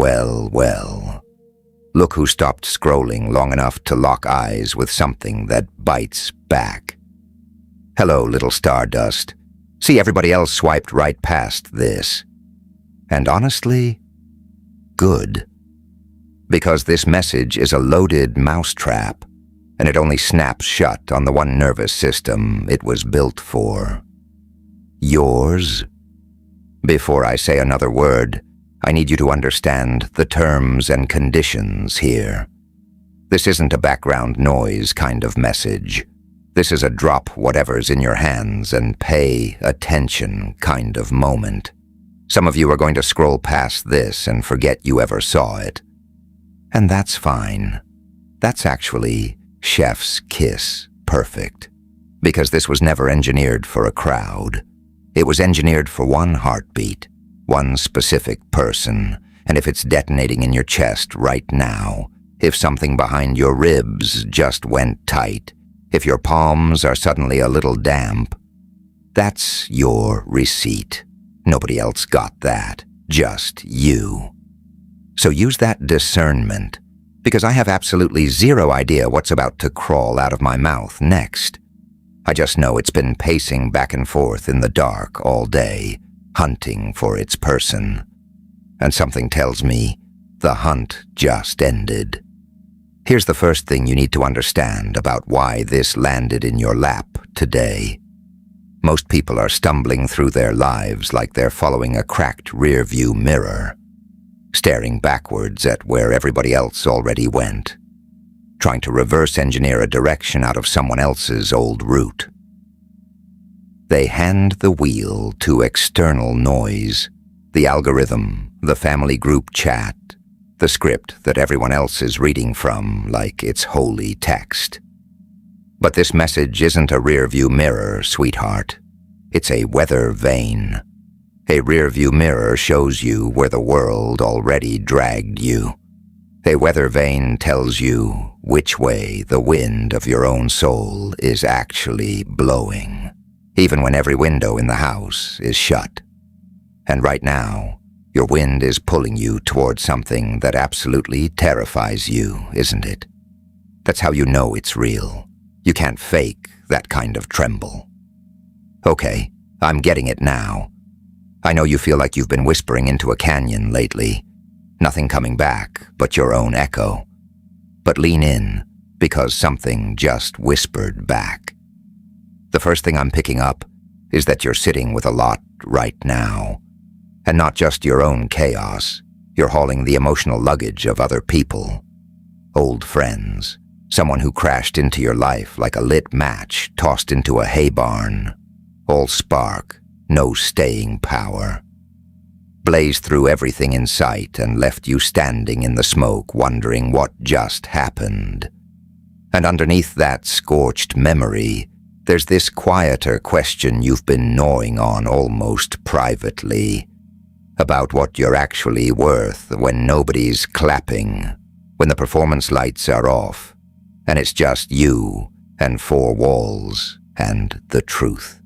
well, well. Look who stopped scrolling long enough to lock eyes with something that bites back. Hello, little stardust. See, everybody else swiped right past this. And honestly, good. Because this message is a loaded mousetrap, and it only snaps shut on the one nervous system it was built for. Yours? Before I say another word, I need you to understand the terms and conditions here. This isn't a background noise kind of message. This is a drop whatever's in your hands and pay attention kind of moment. Some of you are going to scroll past this and forget you ever saw it. And that's fine. That's actually chef's kiss perfect. Because this was never engineered for a crowd. It was engineered for one heartbeat. One specific person, and if it's detonating in your chest right now, if something behind your ribs just went tight, if your palms are suddenly a little damp, that's your receipt. Nobody else got that, just you. So use that discernment, because I have absolutely zero idea what's about to crawl out of my mouth next. I just know it's been pacing back and forth in the dark all day, hunting for its person. And something tells me the hunt just ended. Here's the first thing you need to understand about why this landed in your lap today. Most people are stumbling through their lives like they're following a cracked rear-view mirror, staring backwards at where everybody else already went, trying to reverse engineer a direction out of someone else's old route. They hand the wheel to external noise, the algorithm, the family group chat, the script that everyone else is reading from like it's holy text. But this message isn't a rear-view mirror, sweetheart. It's a weather vane. A rear-view mirror shows you where the world already dragged you. A weather vane tells you which way the wind of your own soul is actually blowing, even when every window in the house is shut. And right now, your wind is pulling you toward something that absolutely terrifies you, isn't it? That's how you know it's real. You can't fake that kind of tremble. Okay, I'm getting it now. I know you feel like you've been whispering into a canyon lately. Nothing coming back but your own echo. But lean in, because something just whispered back. The first thing I'm picking up is that you're sitting with a lot right now. And not just your own chaos. You're hauling the emotional luggage of other people. Old friends. Someone who crashed into your life like a lit match tossed into a hay barn. All spark, no staying power. Blazed through everything in sight and left you standing in the smoke wondering what just happened. And underneath that scorched memory, there's this quieter question you've been gnawing on almost privately, about what you're actually worth when nobody's clapping, when the performance lights are off, and it's just you and four walls and the truth.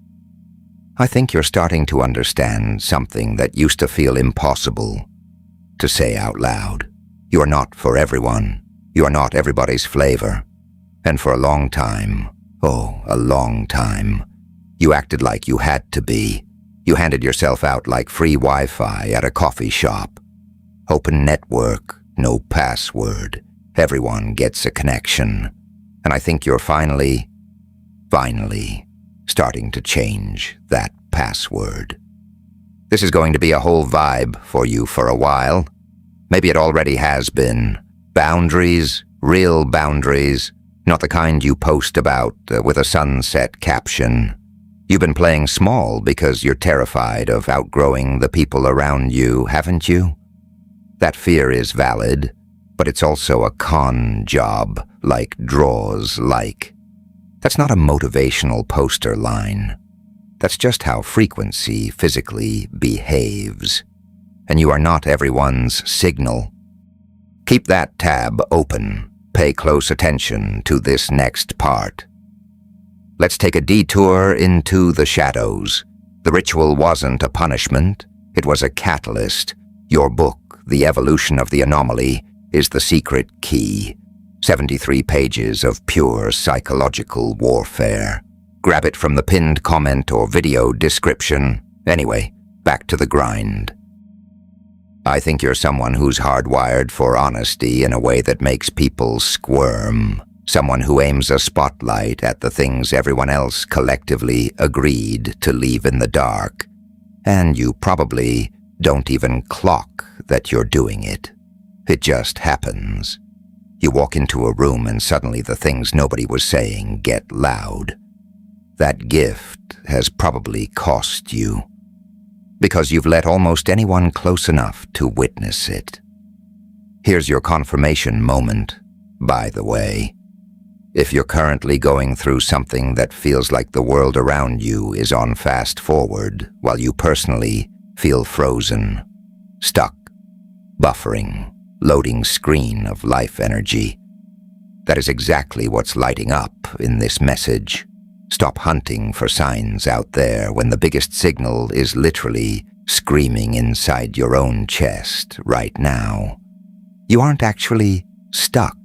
I think you're starting to understand something that used to feel impossible to say out loud. You are not for everyone. You are not everybody's flavor. And for a long time, oh, a long time, you acted like you had to be. You handed yourself out like free Wi-Fi at a coffee shop. Open network, no password. Everyone gets a connection. And I think you're finally starting to change that password. This is going to be a whole vibe for you for a while. Maybe it already has been. Boundaries, real boundaries, not the kind you post about with a sunset caption. You've been playing small because you're terrified of outgrowing the people around you, haven't you? That fear is valid, but it's also a con job, like draws like. That's not a motivational poster line. That's just how frequency physically behaves. And you are not everyone's signal. Keep that tab open. Pay close attention to this next part. Let's take a detour into the shadows. The ritual wasn't a punishment. It was a catalyst, Your book, The Evolution of the Anomaly, is the secret key. 73 pages of pure psychological warfare. Grab it from the pinned comment or video description. Anyway, back to the grind. I think you're someone who's hardwired for honesty in a way that makes people squirm. Someone who aims a spotlight at the things everyone else collectively agreed to leave in the dark. And you probably don't even clock that you're doing it. It just happens. You walk into a room and suddenly the things nobody was saying get loud. That gift has probably cost you, because you've let almost anyone close enough to witness it. Here's your confirmation moment, by the way. If you're currently going through something that feels like the world around you is on fast forward, while you personally feel frozen, stuck, buffering, loading screen of life energy, that is exactly what's lighting up in this message. Stop hunting for signs out there when the biggest signal is literally screaming inside your own chest right now. You aren't actually stuck.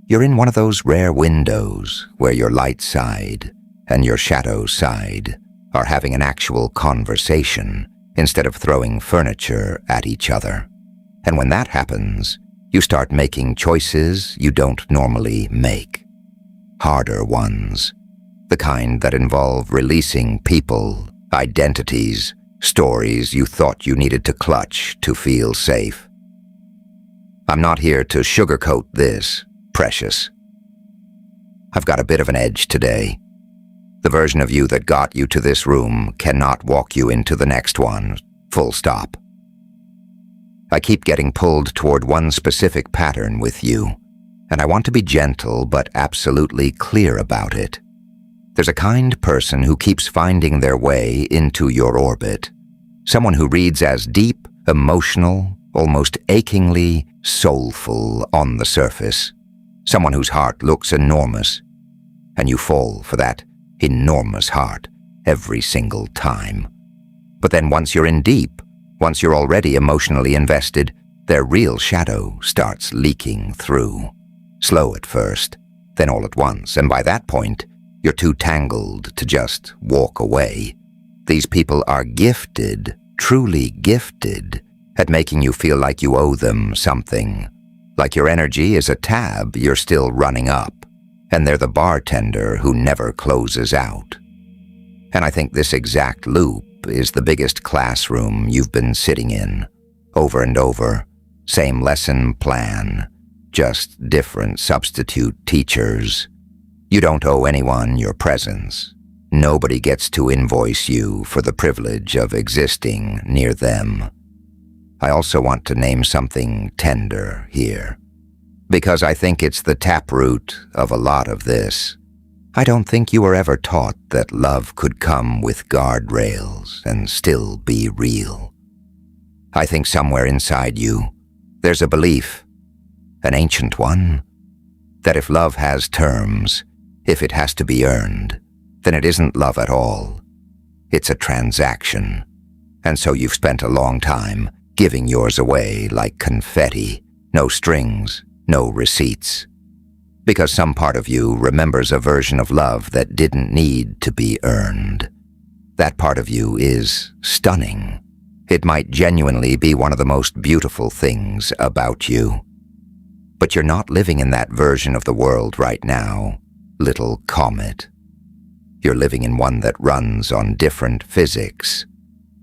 You're in one of those rare windows where your light side and your shadow side are having an actual conversation instead of throwing furniture at each other. And when that happens, you start making choices you don't normally make. Harder ones. The kind that involve releasing people, identities, stories you thought you needed to clutch to feel safe. I'm not here to sugarcoat this, precious. I've got a bit of an edge today. The version of you that got you to this room cannot walk you into the next one, full stop. I keep getting pulled toward one specific pattern with you, and I want to be gentle but absolutely clear about it. There's a kind person who keeps finding their way into your orbit. Someone who reads as deep, emotional, almost achingly soulful on the surface. Someone whose heart looks enormous, and you fall for that enormous heart every single time. But then once you're in deep, once you're already emotionally invested, their real shadow starts leaking through. Slow at first, then all at once, and by that point, you're too tangled to just walk away. These people are gifted, truly gifted, at making you feel like you owe them something. Like your energy is a tab you're still running up, and they're the bartender who never closes out. And I think this exact loop is the biggest classroom you've been sitting in, over and over. Same lesson plan, just different substitute teachers. You don't owe anyone your presence. Nobody gets to invoice you for the privilege of existing near them. I also want to name something tender here, because I think it's the taproot of a lot of this. I don't think you were ever taught that love could come with guardrails and still be real. I think somewhere inside you, there's a belief, an ancient one, that if love has terms, if it has to be earned, then it isn't love at all. It's a transaction. And so you've spent a long time giving yours away like confetti, no strings, no receipts. Because some part of you remembers a version of love that didn't need to be earned. That part of you is stunning. It might genuinely be one of the most beautiful things about you. But you're not living in that version of the world right now, little comet. You're living in one that runs on different physics.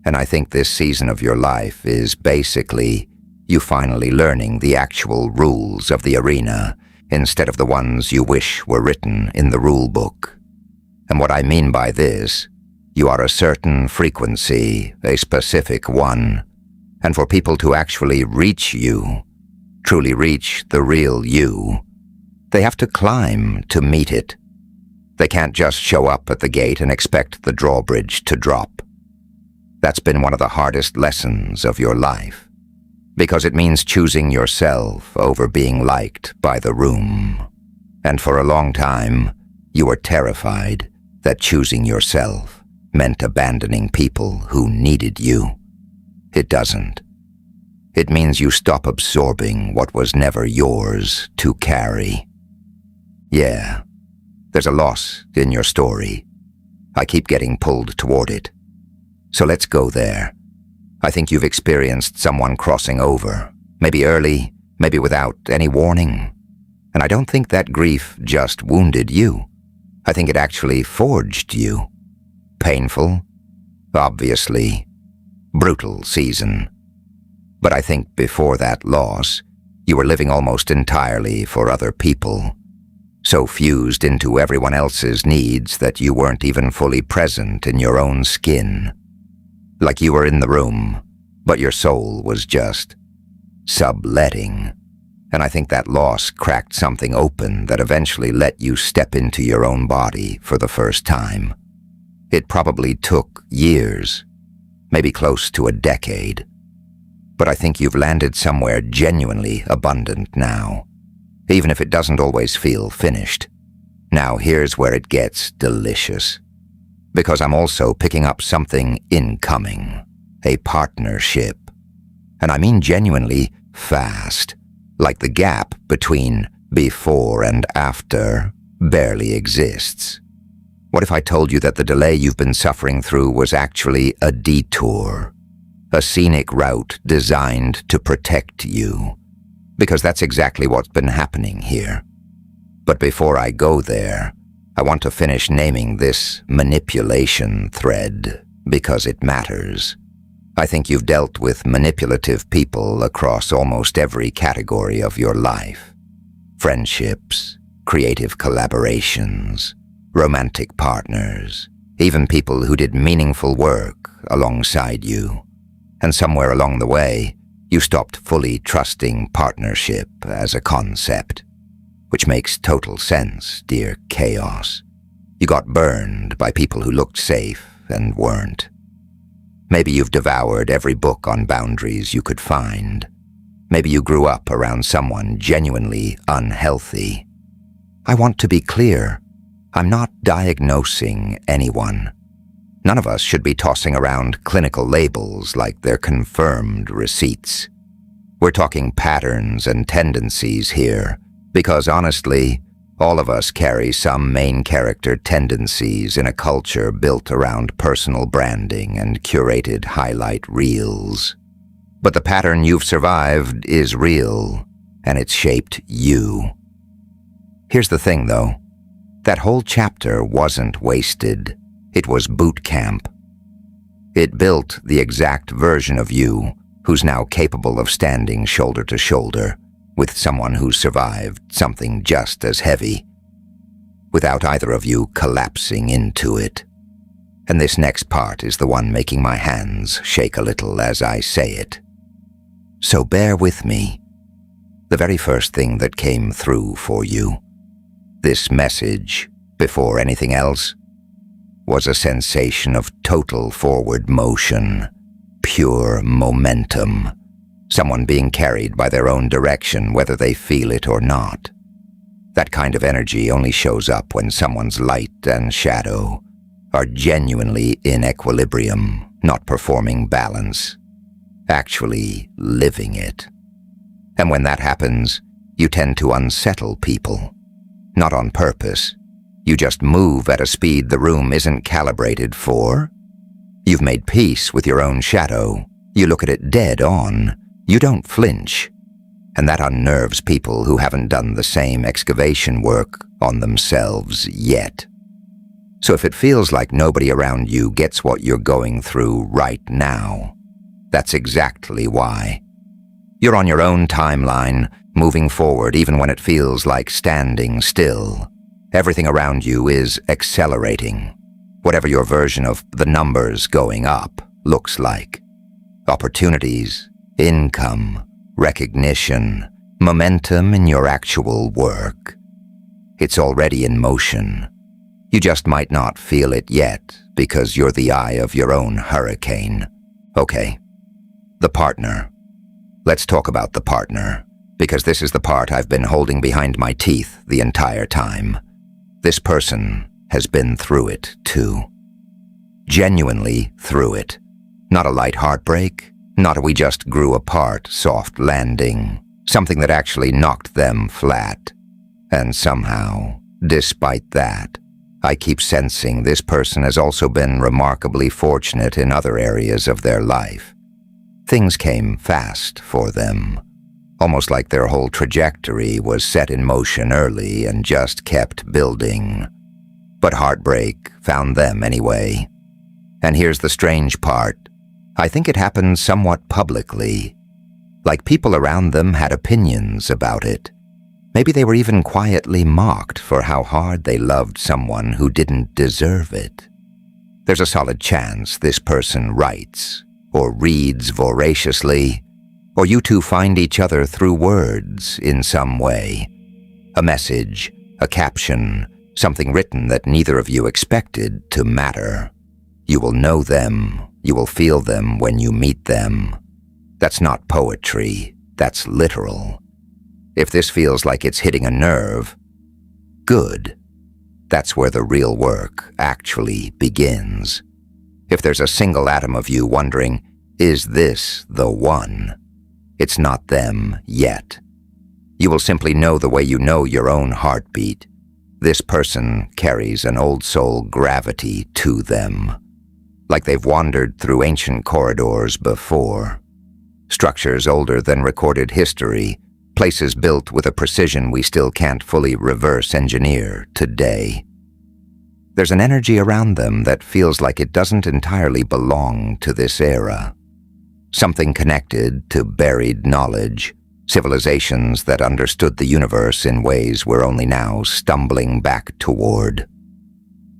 And I think this season of your life is basically you finally learning the actual rules of the arena instead of the ones you wish were written in the rule book. And what I mean by this, you are a certain frequency, a specific one. And for people to actually reach you, truly reach the real you, they have to climb to meet it. They can't just show up at the gate and expect the drawbridge to drop. That's been one of the hardest lessons of your life, because it means choosing yourself over being liked by the room. And for a long time, you were terrified that choosing yourself meant abandoning people who needed you. It doesn't. It means you stop absorbing what was never yours to carry. Yeah, there's a loss in your story. I keep getting pulled toward it. So let's go there. I think you've experienced someone crossing over, maybe early, maybe without any warning. And I don't think that grief just wounded you. I think it actually forged you. Painful, obviously, brutal season. But I think before that loss, you were living almost entirely for other people, so fused into everyone else's needs that you weren't even fully present in your own skin. Like you were in the room, but your soul was just subletting. And I think that loss cracked something open that eventually let you step into your own body for the first time. It probably took years, maybe close to a decade. But I think you've landed somewhere genuinely abundant now, even if it doesn't always feel finished. Now here's where it gets delicious. Because I'm also picking up something incoming, a partnership. And I mean genuinely fast, like the gap between before and after barely exists. What if I told you that the delay you've been suffering through was actually a detour, a scenic route designed to protect you? Because that's exactly what's been happening here. But before I go there, I want to finish naming this manipulation thread because it matters. I think you've dealt with manipulative people across almost every category of your life. Friendships, creative collaborations, romantic partners, even people who did meaningful work alongside you. And somewhere along the way, you stopped fully trusting partnership as a concept. Which makes total sense, dear Chaos. You got burned by people who looked safe and weren't. Maybe you've devoured every book on boundaries you could find. Maybe you grew up around someone genuinely unhealthy. I want to be clear. I'm not diagnosing anyone. None of us should be tossing around clinical labels like they're confirmed receipts. We're talking patterns and tendencies here. Because honestly, all of us carry some main character tendencies in a culture built around personal branding and curated highlight reels. But the pattern you've survived is real, and it's shaped you. Here's the thing, though. That whole chapter wasn't wasted. It was boot camp. It built the exact version of you who's now capable of standing shoulder to shoulder with someone who survived something just as heavy, without either of you collapsing into it. And this next part is the one making my hands shake a little as I say it. So bear with me. The very first thing that came through for you, this message, before anything else, was a sensation of total forward motion, pure momentum. Someone being carried by their own direction, whether they feel it or not. That kind of energy only shows up when someone's light and shadow are genuinely in equilibrium, not performing balance, actually living it. And when that happens, you tend to unsettle people. Not on purpose. You just move at a speed the room isn't calibrated for. You've made peace with your own shadow. You look at it dead on. You don't flinch, and that unnerves people who haven't done the same excavation work on themselves yet. So if it feels like nobody around you gets what you're going through right now, that's exactly why. You're on your own timeline, moving forward even when it feels like standing still. Everything around you is accelerating, whatever your version of the numbers going up looks like. Opportunities, income, recognition, momentum in your actual work. It's already in motion. You just might not feel it yet because you're the eye of your own hurricane. Okay, the partner. Let's talk about the partner, because this is the part I've been holding behind my teeth the entire time. This person has been through it too. Genuinely through it. Not a light heartbreak, Not a we just grew apart soft landing, something that actually knocked them flat. And somehow, despite that, I keep sensing this person has also been remarkably fortunate in other areas of their life. Things came fast for them, almost like their whole trajectory was set in motion early and just kept building. But heartbreak found them anyway. And here's the strange part. I think it happened somewhat publicly. Like people around them had opinions about it. Maybe they were even quietly mocked for how hard they loved someone who didn't deserve it. There's a solid chance this person writes, or reads voraciously, or you two find each other through words in some way. A message, a caption, something written that neither of you expected to matter. You will know them, you will feel them when you meet them. That's not poetry, that's literal. If this feels like it's hitting a nerve, good. That's where the real work actually begins. If there's a single atom of you wondering, is this the one? It's not them yet. You will simply know the way you know your own heartbeat. This person carries an old soul gravity to them, like they've wandered through ancient corridors before. Structures older than recorded history, places built with a precision we still can't fully reverse engineer today. There's an energy around them that feels like it doesn't entirely belong to this era. Something connected to buried knowledge, civilizations that understood the universe in ways we're only now stumbling back toward.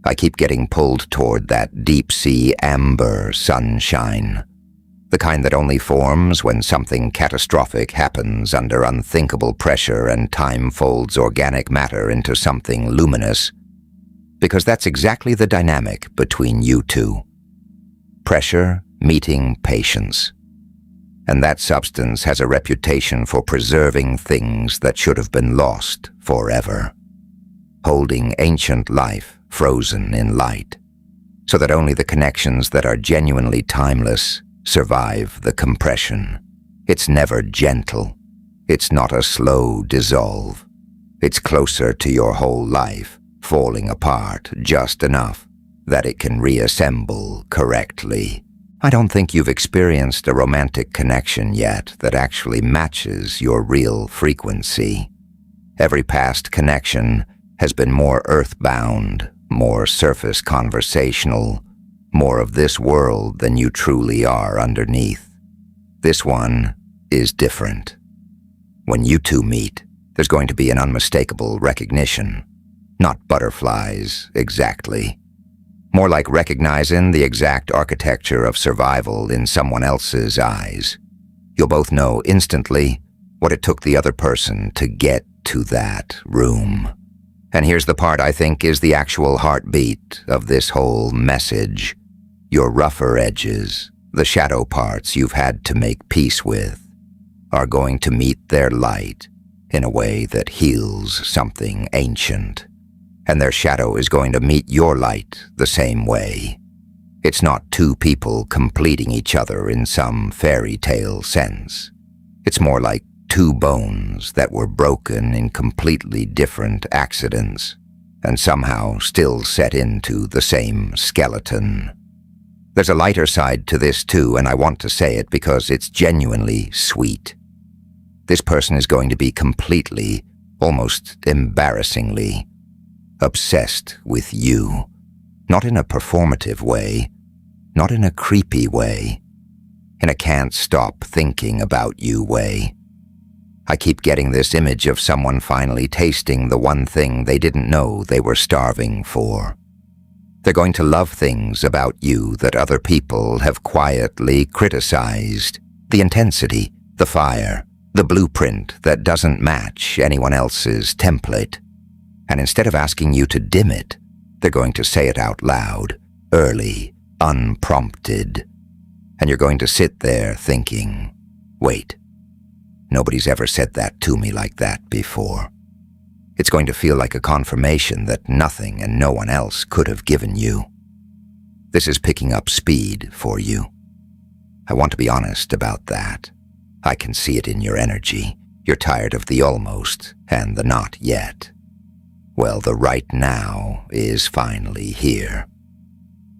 I keep getting pulled toward that deep-sea amber sunshine. The kind that only forms when something catastrophic happens under unthinkable pressure and time folds organic matter into something luminous. Because that's exactly the dynamic between you two. Pressure meeting patience. And that substance has a reputation for preserving things that should have been lost forever. Holding ancient life frozen in light, so that only the connections that are genuinely timeless survive the compression. It's never gentle. It's not a slow dissolve. It's closer to your whole life, falling apart just enough that it can reassemble correctly. I don't think you've experienced a romantic connection yet that actually matches your real frequency. Every past connection has been more earthbound, more surface conversational, more of this world than you truly are underneath. This one is different. When you two meet, there's going to be an unmistakable recognition. Not butterflies, exactly. More like recognizing the exact architecture of survival in someone else's eyes. You'll both know instantly what it took the other person to get to that room. And here's the part I think is the actual heartbeat of this whole message. Your rougher edges, the shadow parts you've had to make peace with, are going to meet their light in a way that heals something ancient. And their shadow is going to meet your light the same way. It's not two people completing each other in some fairy tale sense. It's more like two bones that were broken in completely different accidents and somehow still set into the same skeleton. There's a lighter side to this too, and I want to say it because it's genuinely sweet. This person is going to be completely, almost embarrassingly, obsessed with you. Not in a performative way, not in a creepy way, in a can't stop thinking about you way. I keep getting this image of someone finally tasting the one thing they didn't know they were starving for. They're going to love things about you that other people have quietly criticized. The intensity, the fire, the blueprint that doesn't match anyone else's template. And instead of asking you to dim it, they're going to say it out loud, early, unprompted. And you're going to sit there thinking, wait, nobody's ever said that to me like that before. It's going to feel like a confirmation that nothing and no one else could have given you. This is picking up speed for you. I want to be honest about that. I can see it in your energy. You're tired of the almost and the not yet. Well, the right now is finally here.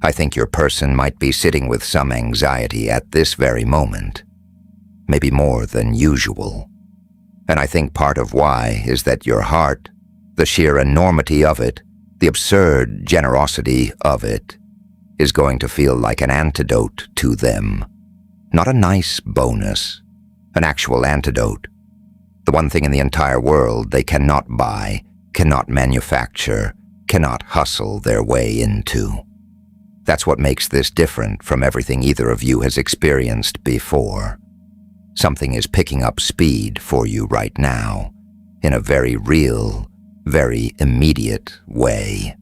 I think your person might be sitting with some anxiety at this very moment, maybe more than usual. And I think part of why is that your heart, the sheer enormity of it, the absurd generosity of it, is going to feel like an antidote to them. Not a nice bonus, an actual antidote. The one thing in the entire world they cannot buy, cannot manufacture, cannot hustle their way into. That's what makes this different from everything either of you has experienced before. Something is picking up speed for you right now, in a very real, very immediate way.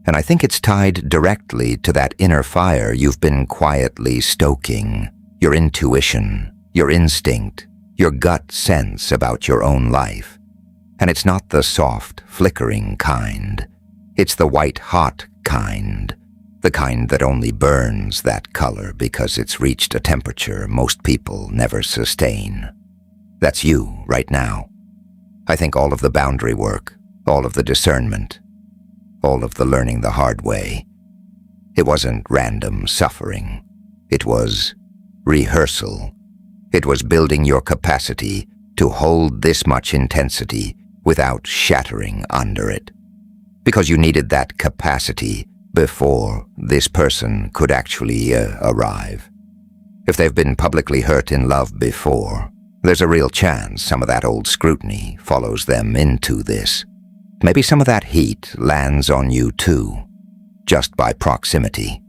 And I think it's tied directly to that inner fire you've been quietly stoking, your intuition, your instinct, your gut sense about your own life. And it's not the soft, flickering kind. It's the white-hot kind. The kind that only burns that color because it's reached a temperature most people never sustain. That's you right now. I think all of the boundary work, all of the discernment, all of the learning the hard way, it wasn't random suffering. It was rehearsal. It was building your capacity to hold this much intensity without shattering under it. Because you needed that capacity before this person could actually arrive. If they've been publicly hurt in love before, there's a real chance some of that old scrutiny follows them into this. Maybe some of that heat lands on you too, just by proximity.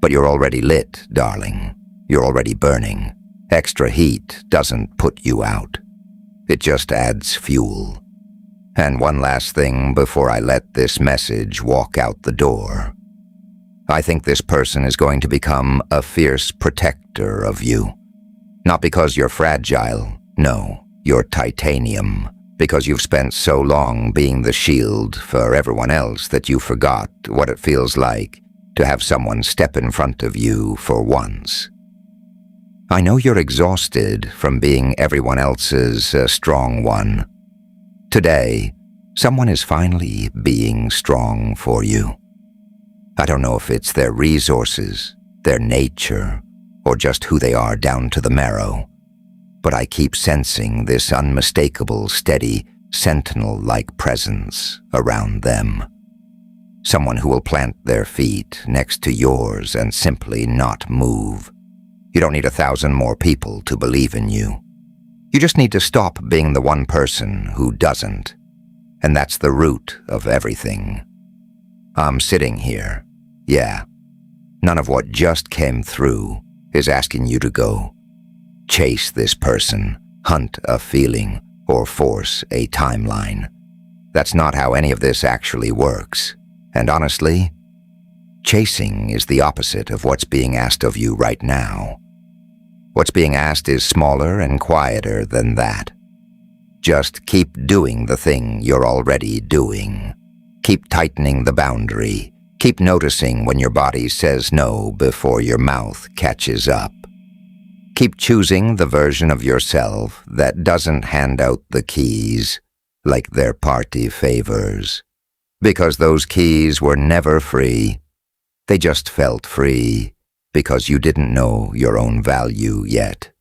But you're already lit, darling. You're already burning. Extra heat doesn't put you out. It just adds fuel. And one last thing before I let this message walk out the door. I think this person is going to become a fierce protector of you. Not because you're fragile, no, you're titanium. Because you've spent so long being the shield for everyone else that you forgot what it feels like to have someone step in front of you for once. I know you're exhausted from being everyone else's strong one. Today, someone is finally being strong for you. I don't know if it's their resources, their nature, or just who they are down to the marrow, but I keep sensing this unmistakable, steady, sentinel-like presence around them. Someone who will plant their feet next to yours and simply not move. You don't need 1,000 more people to believe in you. You just need to stop being the one person who doesn't. And that's the root of everything. I'm sitting here. Yeah. None of what just came through is asking you to go chase this person, hunt a feeling, or force a timeline. That's not how any of this actually works. And honestly, chasing is the opposite of what's being asked of you right now. What's being asked is smaller and quieter than that. Just keep doing the thing you're already doing. Keep tightening the boundary. Keep noticing when your body says no before your mouth catches up. Keep choosing the version of yourself that doesn't hand out the keys like they're party favors. Because those keys were never free. They just felt free because you didn't know your own value yet.